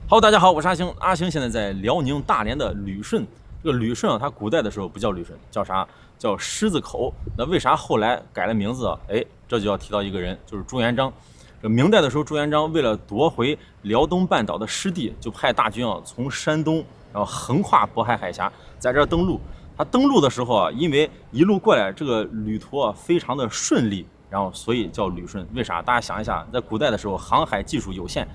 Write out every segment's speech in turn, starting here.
Hello， 大家好，我是阿星。阿星现在在辽宁大连的旅顺。这个旅顺啊，它古代的时候不叫旅顺，叫啥？叫狮子口。那为啥后来改了名字啊？哎，这就要提到一个人，就是朱元璋。这明代的时候，朱元璋为了夺回辽东半岛的失地，就派大军啊从山东，然后横跨渤海海峡，在这儿登陆。他登陆的时候啊，因为一路过来这个旅途啊非常的顺利，然后所以叫旅顺。为啥？大家想一下，在古代的时候，航海技术有限。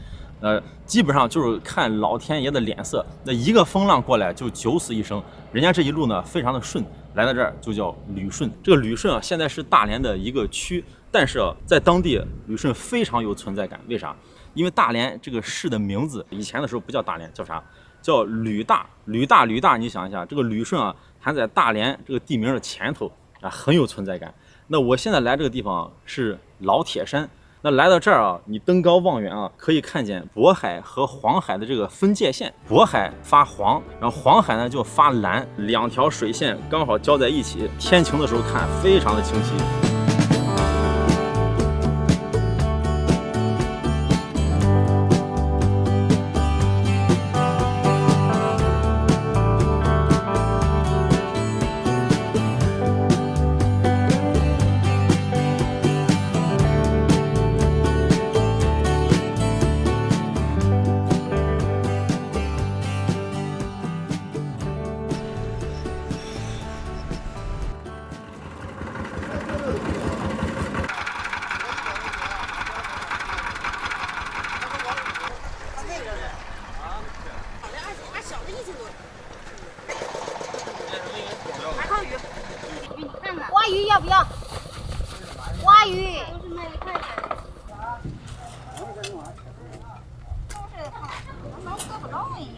基本上就是看老天爷的脸色，那一个风浪过来就九死一生。人家这一路呢非常的顺，来到这儿就叫旅顺。这个旅顺啊，现在是大连的一个区，但是啊，在当地旅顺非常有存在感。为啥？因为大连这个市的名字以前的时候不叫大连，叫啥？叫旅大。旅大，你想一下，这个旅顺啊，还在大连这个地名的前头啊，很有存在感。那我现在来这个地方是老铁山。那来到这儿啊，你登高望远啊，可以看见渤海和黄海的这个分界线。渤海发黄，然後黃海呢就發藍，兩條水線剛好交在一起，天晴的時候看非常的清晰。花魚要不要？花魚都是賣1塊錢。就是能喝不着你。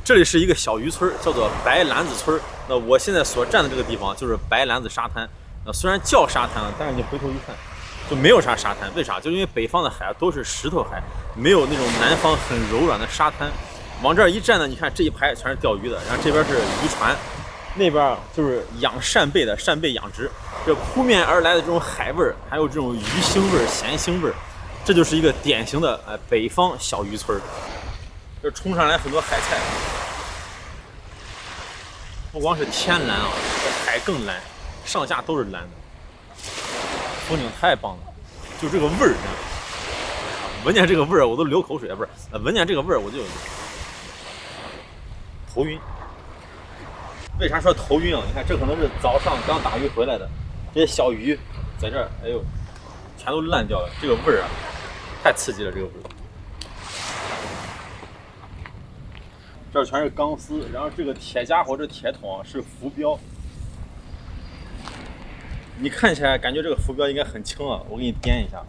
这里是一个小漁村，叫做白籃子村。那我現在所站的這個地方就是白籃子沙灘。雖然叫沙灘了，但是你回頭一看，就沒有啥沙灘。為啥？就因為北方的海都是石頭海，沒有那種南方很柔軟的沙灘。往這兒一站呢，你看這一排全是釣魚的，然後這邊是漁船，那邊就是養扇貝的扇貝養殖。這撲面而來的這種海味兒，還有這種魚腥味兒、鹹腥味兒，這就是一個典型的北方小漁村。這衝上來很多海菜。不光是天藍啊，這海更藍，上下都是藍的，風景太棒了。就這個味兒，聞見這個味兒我都流口水，不是，聞見這個味兒我就頭暈。為啥說頭暈啊？你看這可能是早上剛打魚回來的，這些小魚在這兒，哎呦，全都爛掉了。這個味兒啊，太刺激了，這個味兒。這全是鋼絲，然後這個鐵家伙、這鐵桶啊是浮標。你看起來感覺這個浮標應該很輕啊，我給你掂一下。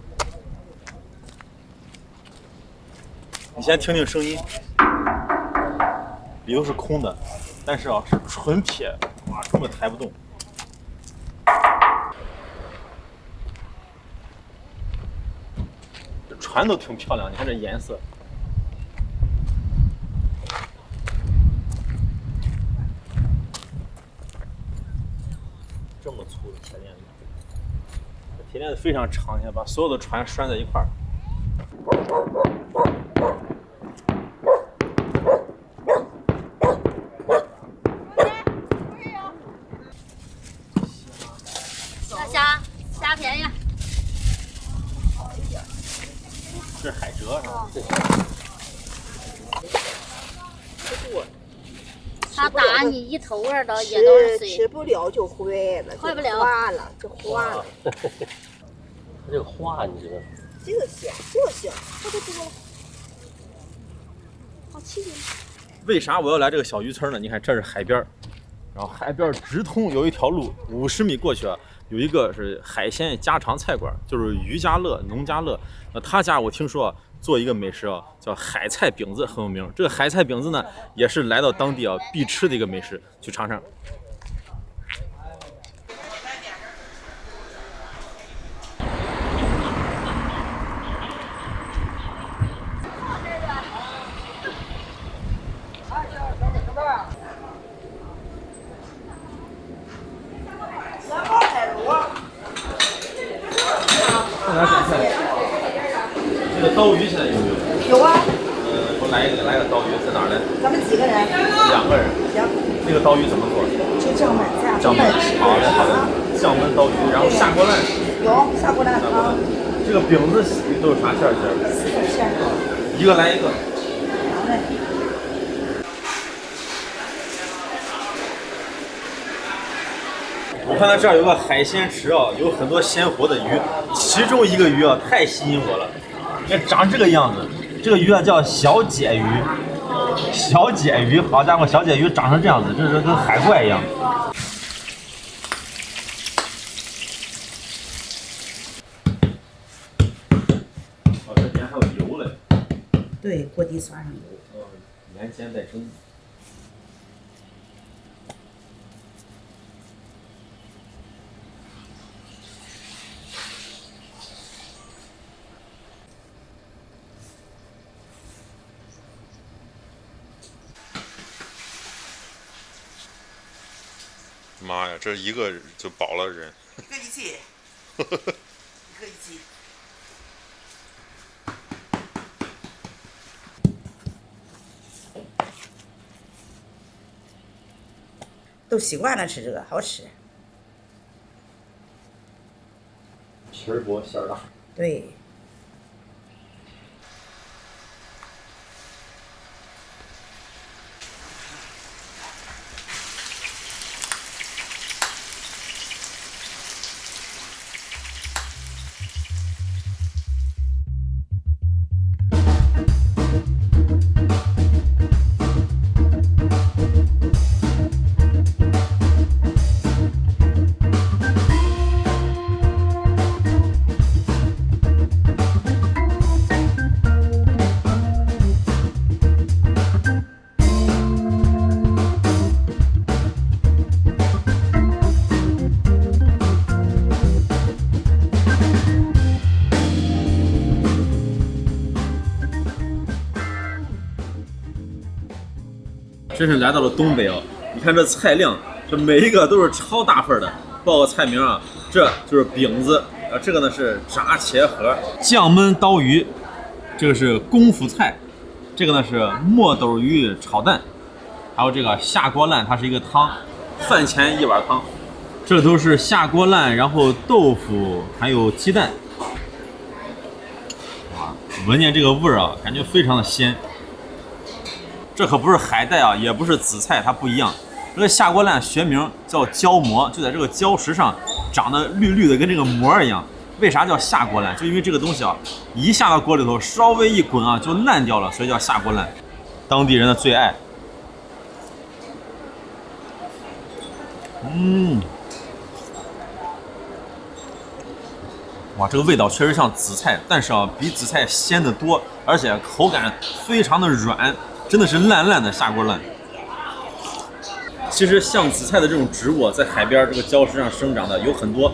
你先聽聽聲音，裡頭是空的，但是啊是純鐵，哇，根本抬不動。這船都挺漂亮，你看這顏色。這麼粗的鐵鏈子，這鐵鏈子非常長，你看把所有的船拴在一塊兒。蝦便宜。這是海蜇是吧？它打你一頭味的也都是水，吃不了就壞了，壞不了，化了就化了。它這個化你知道？這個行，這個行，這就多了。好氣人。為啥我要來這個小漁村呢？你看這是海邊，然后海边直通有一条路，50米过去啊，有一个是海鲜家常菜馆，就是于家乐、农家乐。那他家我听说啊，做一个美食啊，叫海菜饼子很有名。这个海菜饼子呢，也是来到当地啊必吃的一个美食，去尝尝。这个刀鱼现在有没有？有啊。我来个刀鱼，在哪儿呢？咱们几个人？2个人。行。这个刀鱼怎么做？就酱焖，这样酱焖。好的好的。酱焖刀鱼，然后下锅烂。有下锅烂汤。这个饼子都是啥馅儿？4种馅儿。一个来一个。好嘞。我看到这儿有个海鲜池啊，有很多鲜活的鱼，其中一个鱼啊太吸引我了，你看长这个样子，这个魚啊叫小鰍魚，小鰍魚，好家伙，小鰍魚長成這樣子，這是跟海怪一樣。哦，這裡面還有油嘞。對，鍋底刷上油。哦，鹽鹹帶生。妈呀，这一个就饱了人。一个一起，一个一起。都习慣了吃這個，好吃。皮兒薄餡兒大。對。真是来到了東北啊！你看這菜量，這每一個都是超大份的。報個菜名啊，這就是餅子，這個呢是炸茄盒、醬燜刀魚，這個是功夫菜，這個呢是墨斗魚炒蛋，還有這個下鍋爛，它是一個湯，飯前一碗湯。這都是下鍋爛，然後豆腐還有雞蛋。哇，聞見這個味兒啊，感覺非常的鮮。這可不是海帶啊，也不是紫菜，它不一樣。這個下鍋爛學名叫椒膜，就在這個礁石上長得綠綠的，跟這個膜一樣。為啥叫下鍋爛？就因為這個東西啊，一下到鍋裡頭，稍微一滾啊，就爛掉了，所以叫下鍋爛。當地人的最愛。哇，這個味道確實像紫菜，但是啊，比紫菜鮮得多，而且口感非常的軟。真的是爛爛的下鍋爛。其實像紫菜的這種植物，在海邊這個礁石上生長的有很多，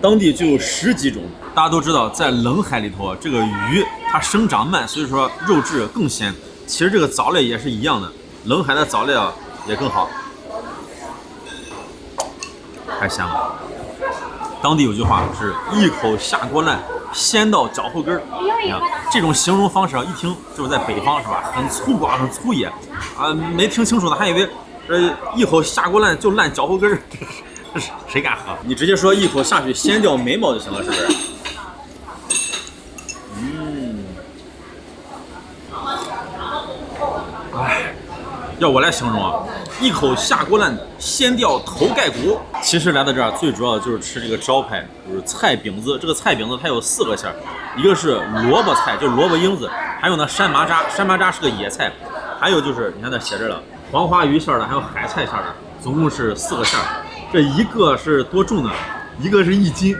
當地就有10幾種。大家都知道，在冷海裡頭，這個魚它生長慢，所以說肉質更鮮。其實這個藻類也是一樣的，冷海的藻類啊也更好。太香了。當地有句話是一口下鍋爛，鮮到腳後跟兒。這種形容方式啊，一聽就是在北方是吧？很粗獷，很粗野啊！沒聽清楚的還以為一口下鍋爛就爛腳後跟兒，誰敢喝？你直接說一口下去掀掉眉毛就行了，是不是？哎，要我來形容啊，一口下鍋爛掀掉頭蓋骨。其實來到這兒最主要的就是吃這個招牌，就是菜餅子。這個菜餅子它有4個餡兒。一個是蘿蔔菜，就是蘿蔔纓子，還有呢山麻渣，山麻渣是個野菜，還有就是你看那寫着了黃花魚餡的，還有海菜餡的，总共是4个馅儿，這一個是多重呢？一個是1斤，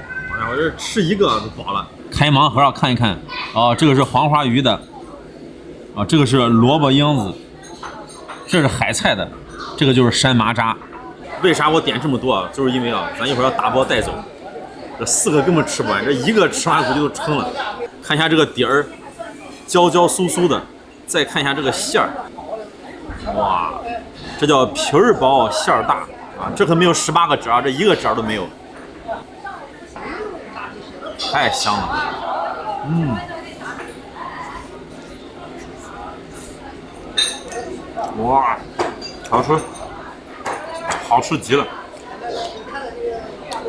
我這吃一個就飽了。開盲盒看一看，哦，這個是黃花魚的，啊，這個是蘿蔔缨子，這是海菜的，這個就是山麻渣。為啥我點這麼多啊？就是因為啊，咱一會兒要打包帶走，這4個根本吃不完，這一個吃完估計都撐了。看一下這個底兒，焦焦酥酥的，再看一下這個餡兒，哇，這叫皮兒薄餡兒大啊！這可沒有18個褶，這一個褶都沒有，太香了。哇，好吃，好吃極了。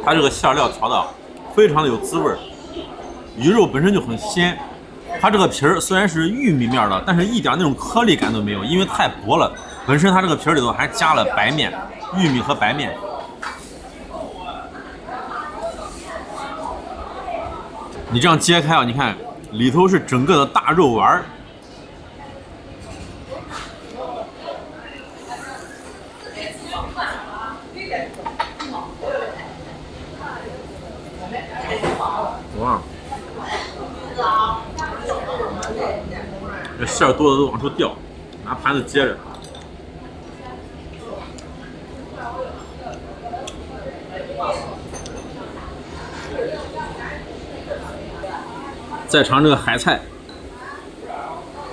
它這個餡料調的非常的有滋味，魚肉本身就很鮮。它這個皮兒雖然是玉米面的，但是一點那種顆粒感都沒有，因為太薄了。本身它這個皮兒裡頭還加了白面，玉米和白面。你這樣揭開啊，你看裡頭是整個的大肉丸。哇！这馅儿多的都往出掉，拿盘子接着。再嘗這個海菜，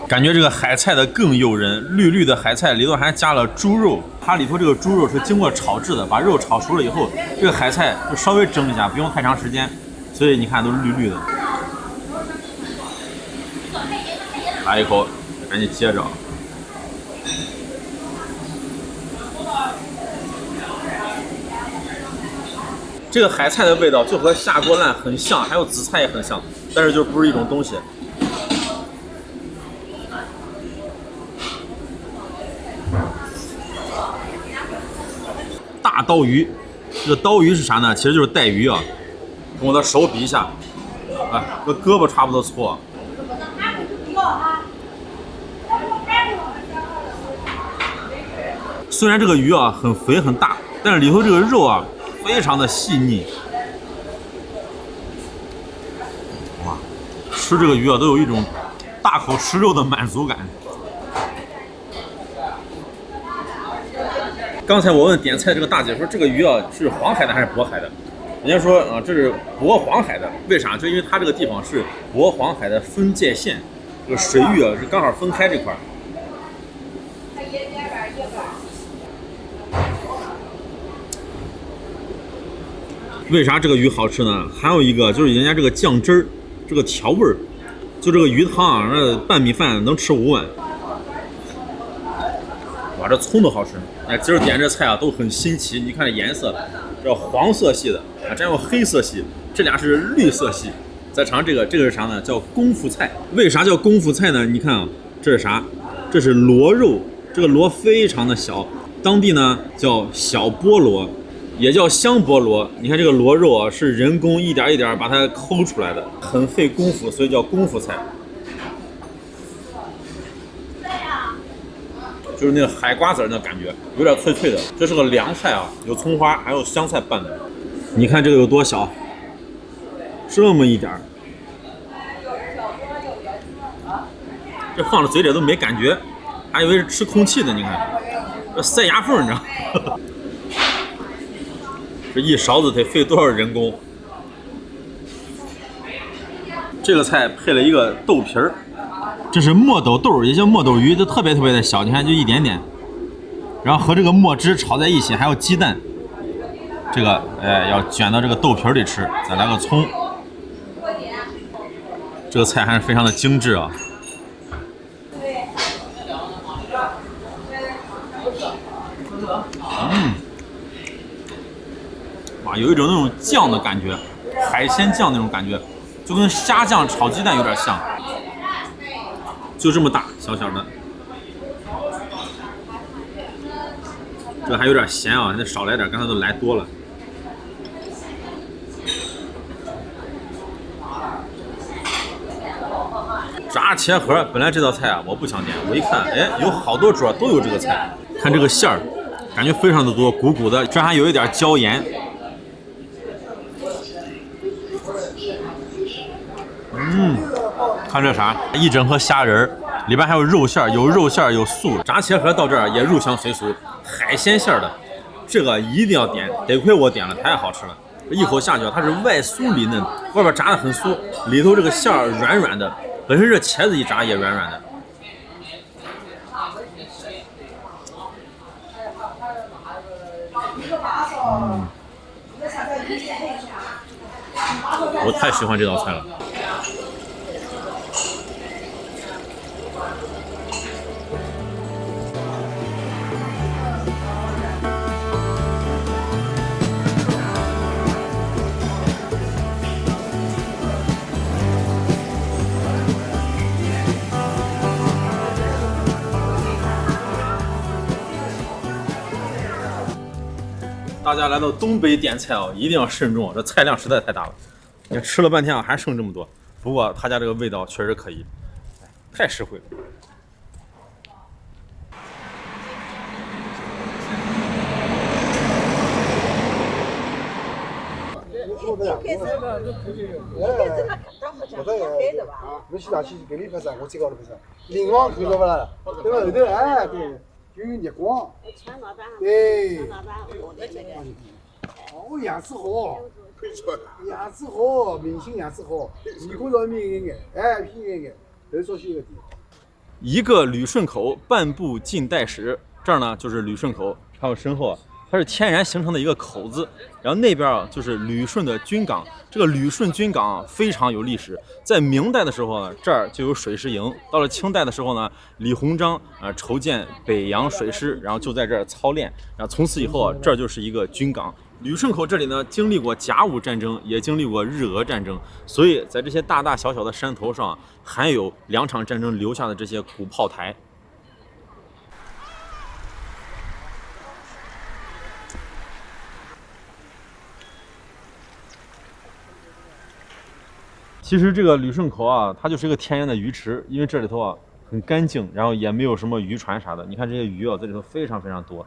感覺這個海菜的更誘人，綠綠的海菜裡頭還加了豬肉，它裡頭這個豬肉是經過炒制的，把肉炒熟了以後，這個海菜就稍微蒸一下，不用太長時間，所以你看都是綠綠的。來一口，趕緊接着。這個海菜的味道就和下鍋爛很像，還有紫菜也很像，但是就不是一種東西。大刀魚，這個刀魚是啥呢？其實就是帶魚啊。跟我的手比一下，啊，跟胳膊差不多粗啊。雖然這個魚啊很肥很大，但是裡頭這個肉啊非常的細膩。哇，吃這個魚啊都有一種大口吃肉的滿足感。剛才我問點菜這個大姐說，這個魚啊是黃海的還是渤海的？人家說啊，這是渤黃海的。為啥？就因為它這個地方是渤黃海的分界線，這個水域啊是剛好分開這塊。為啥這個魚好吃呢？還有一個就是人家這個醬汁兒，這個調味兒，就這個魚湯啊，那拌米飯能吃5碗。哇，這蔥都好吃！哎，今兒點這菜啊都很新奇，你看這顏色，這黃色系的啊，這有黑色系，這倆是綠色系。再嘗這個，這個是啥呢？叫功夫菜。為啥叫功夫菜呢？你看啊，這是啥？這是螺肉，這個螺非常的小，當地呢叫小菠蘿。也叫香菠蘿，你看這個螺肉啊，是人工一點一點把它摳出來的，很費功夫，所以叫功夫菜。就是那個海瓜子那感覺，有點脆脆的。這是個涼菜啊，有蔥花，還有香菜拌的。你看這個有多小，這麼一點兒，這放到嘴裡都沒感覺，還以為是吃空氣的。你看，這塞牙縫，你知道。這一勺子得費多少人工？這個菜配了一個豆皮兒，這是墨斗豆，也叫墨斗魚，就特別特別的小，你看就一點點。然後和這個墨汁炒在一起，還有雞蛋，這個要捲到這個豆皮兒裡吃，再來個蔥。這個菜還是非常的精緻啊。哇，有一種那種醬的感覺，海鮮醬那種感覺，就跟蝦醬炒雞蛋有點像。就這麼大，小小的。這個還有點鹹啊，還得少來點，剛才都來多了。炸茄盒，本來這道菜啊我不想點，我一看，哎，有好多桌都有這個菜。看這個餡兒，感觉非常的多，鼓鼓的，这还有一点椒盐。看这啥，一整颗虾仁儿，里边还有肉馅儿，有肉馅儿，有素。炸茄盒到这儿也入乡随俗，海鲜馅儿的，这个一定要点，得亏我点了，太好吃了。一口下去，它是外酥里嫩，外边炸的很酥，里头这个馅儿软软的，本身这茄子一炸也软软的。我太喜欢这道菜了。大家来到东北点菜哦，一定要慎重，这菜量实在太大了。你看吃了半天啊，还剩这么多。不过他家这个味道确实可以，太实惠了。没去大起给你拍噻，我这个拍噻。灵网看到不啦？对吧？后头哎，对，就有日光。对。哦，鸭子河，鸭子河，明星鸭子河，一个人民眼，哎，便宜眼，这说是一个地。一个旅顺口，半步近代史。这儿呢就是旅顺口，还有身后啊，它是天然形成的一个口子。然后那边啊就是旅顺的军港。这个旅顺军港啊非常有历史，在明代的时候呢，这儿就有水师营。到了清代的时候呢，李鸿章筹建北洋水师，然後就在這兒操練。然後從此以後啊，這兒就是一個軍港。旅順口這裡呢，經歷過甲午戰爭，也經歷過日俄戰爭，所以在這些大大小小的山頭上，還有2場戰爭留下的這些古炮台。其實這個旅順口啊，它就是一個天然的魚池，因為這裡頭啊很乾淨，然後也沒有什麼漁船啥的。你看這些魚啊，在裡頭非常非常多。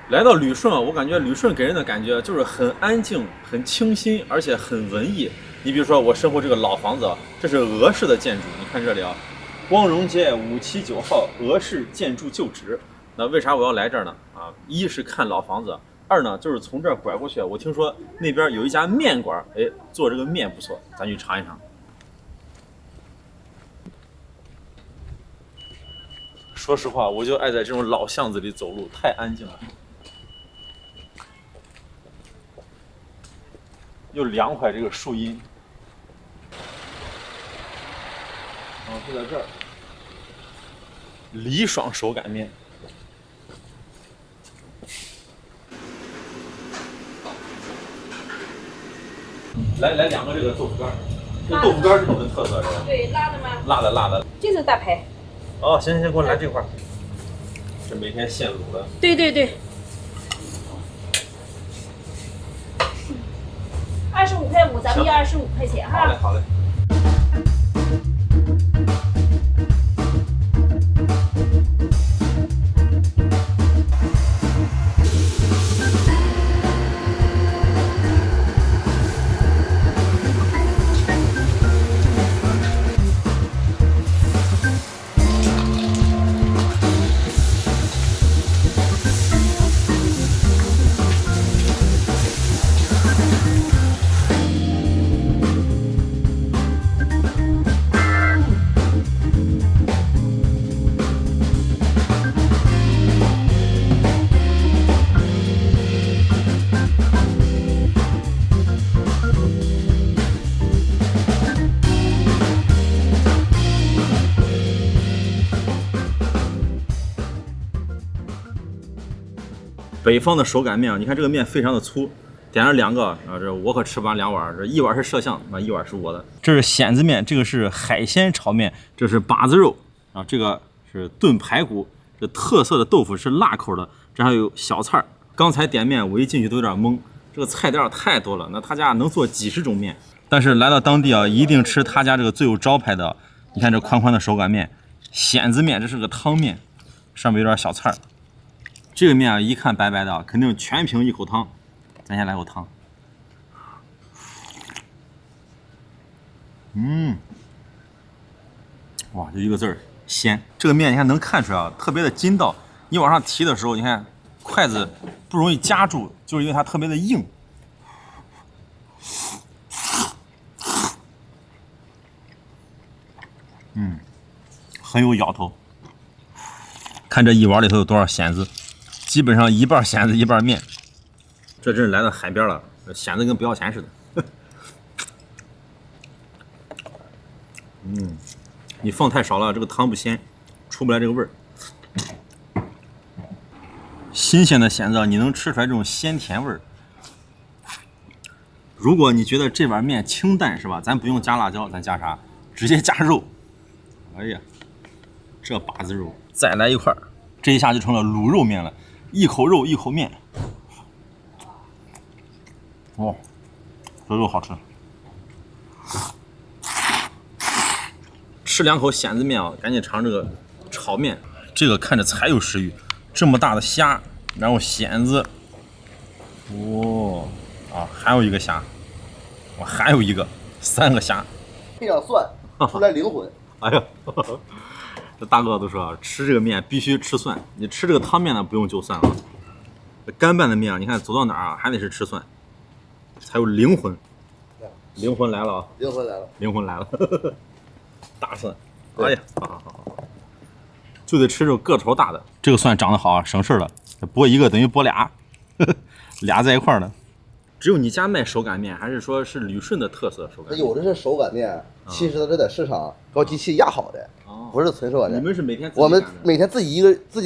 來到旅順啊，我感覺旅順給人的感覺就是很安靜、很清新，而且很文藝。你比如說我身後這個老房子，這是俄式的建築，你看這裡啊，光榮街579號俄式建築舊址。那為啥我要來這兒呢？啊，一是看老房子，二呢就是從這兒拐過去，我聽說那邊有一家麵館，哎，做這個麵不錯，咱去嘗一嘗。說實話，我就愛在這種老巷子裡走路，太安靜了。又涼快，這個樹蔭。然後就在這兒，李爽手擀麵。來2個這個豆腐乾，這豆腐乾是你們特色是吧？對，辣的嗎？辣的。就是大排。哦，行，給我來這塊。這每天現滷的。對。25.5，咱們要25塊錢哈。好嘞。北方的手擀面啊，你看这个面非常的粗，点了2个啊，这我可吃不完2碗，这1碗是摄像，那1碗是我的。这是蚬子面，这个是海鮮炒面，這是把子肉啊，這個是燉排骨，這特色的豆腐是辣口的，這還有小菜。剛才點面我一進去都有點懵，這個菜單太多了，那他家能做幾十種面。但是來到當地啊，一定吃他家這個最有招牌的，你看這寬寬的手擀面，蚬子面，這是個湯面，上面有點小菜。這個面啊，一看白白的，肯定全憑一口湯。咱先來口湯。哇，就一個字兒鮮。這個面你看能看出來啊，特別的筋道。你往上提的時候，你看筷子不容易夾住，就是因為它特別的硬。很有咬頭。看這一碗裡頭有多少蚬子，基本上一半蚬子一半面。這真是來到海邊了，蚬子跟不要錢似的。你放太少了，這個湯不鮮，出不來這個味兒。新鮮的蚬子，你能吃出來這種鮮甜味兒。如果你覺得這碗麵清淡是吧？咱不用加辣椒，咱加啥？直接加肉。哎呀，這把子肉再來一塊，這一下就成了滷肉麵了，一口肉一口麵。哦，這肉好吃。吃2口蚬子面啊，趕緊嘗這個炒面。這個看着才有食慾，這麼大的蝦，然後蚬子，還有一個蝦，還有一個，3個蝦，配上蒜，出來靈魂。哎呀，這大哥都說啊，吃這個面必須吃蒜，你吃這個湯面呢不用就蒜啊。乾拌的面啊，你看走到哪兒啊還得是吃蒜，才有靈魂。靈魂來了啊！靈魂來了！靈魂來了！大蒜，哎呀，好，就得吃這種個頭大的。這個蒜長得好啊，省事了，剝一個等於剝倆，倆在一塊兒呢。只有你家賣手擀面，還是說是旅順的特色手擀面？有的是手擀面，其實它是在市場搞機器壓好的，不是純手擀面。你們是每天自己我們每天自己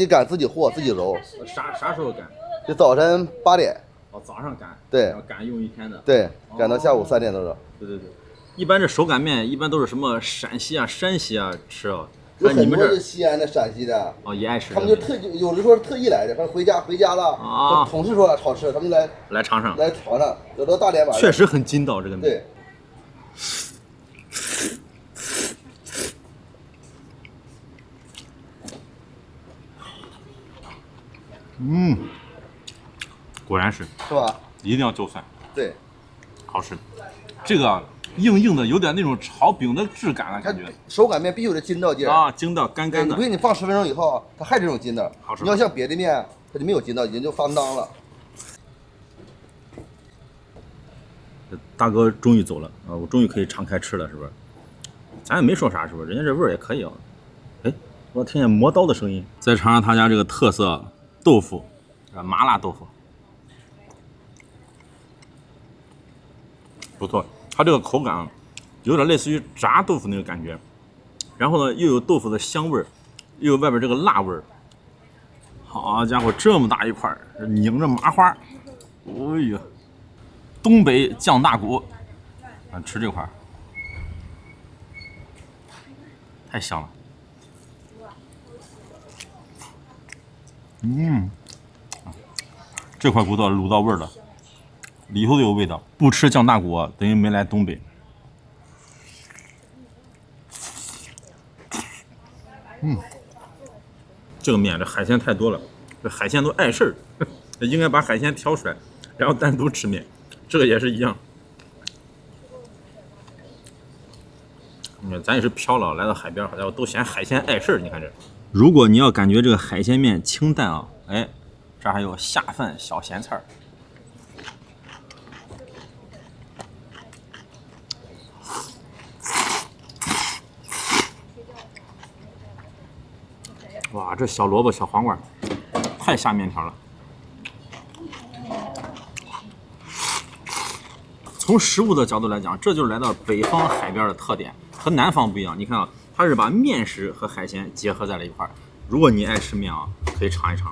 擀自己和自己揉。啥時候擀？就早晨8點。哦，早上擀。對。擀用一天的。對，擀到下午3點多鐘。對。一般這手擀面一般都是什麼陝西啊、山西啊吃啊。有很多是西安的、陝西的。哦，也愛吃。他們就有的說是特意來的，反正回家了。啊。同事說了好吃，他們就來嘗嘗，有到大連吧。確實很筋道這個面。對。果然是吧？一定要就蒜。對，好吃。這個硬硬的，有點那種炒餅的質感了，感覺。手擀面必須有這筋道勁啊，筋道乾乾的。你放10分鐘以後，它還這種筋道。好吃。你要像別的面，它就沒有筋道，已經就發當了。大哥終於走了啊！我終於可以敞開吃了，是不是？咱也沒說啥，是不是？人家這味兒也可以啊。哎，我聽見磨刀的聲音。再嘗嘗他家這個特色豆腐，麻辣豆腐。不錯，它這個口感有點類似於炸豆腐那個感覺，然後呢又有豆腐的香味兒，又有外邊這個辣味兒。好家伙，這麼大一塊，擰着麻花，哎呀，東北醬大骨，吃這塊太香了。這塊骨頭滷到味兒了。裡頭都有味道，不吃醬大骨等於沒來東北。這個麵這海鮮太多了，這海鮮都礙事兒，應該把海鮮挑出來，然後單獨吃麵。這個也是一樣。你看，咱也是漂了，來到海邊，好家伙，都嫌海鮮礙事兒。你看這，如果你要感覺這個海鮮麵清淡啊，哎，這還有下飯小鹹菜。哇，這小蘿蔔、小黃瓜太下面條了。從食物的角度來講，這就是來到北方海邊的特點，和南方不一樣。你看啊，它是把麵食和海鮮結合在了一塊兒。如果你愛吃麵啊，可以嘗一嘗。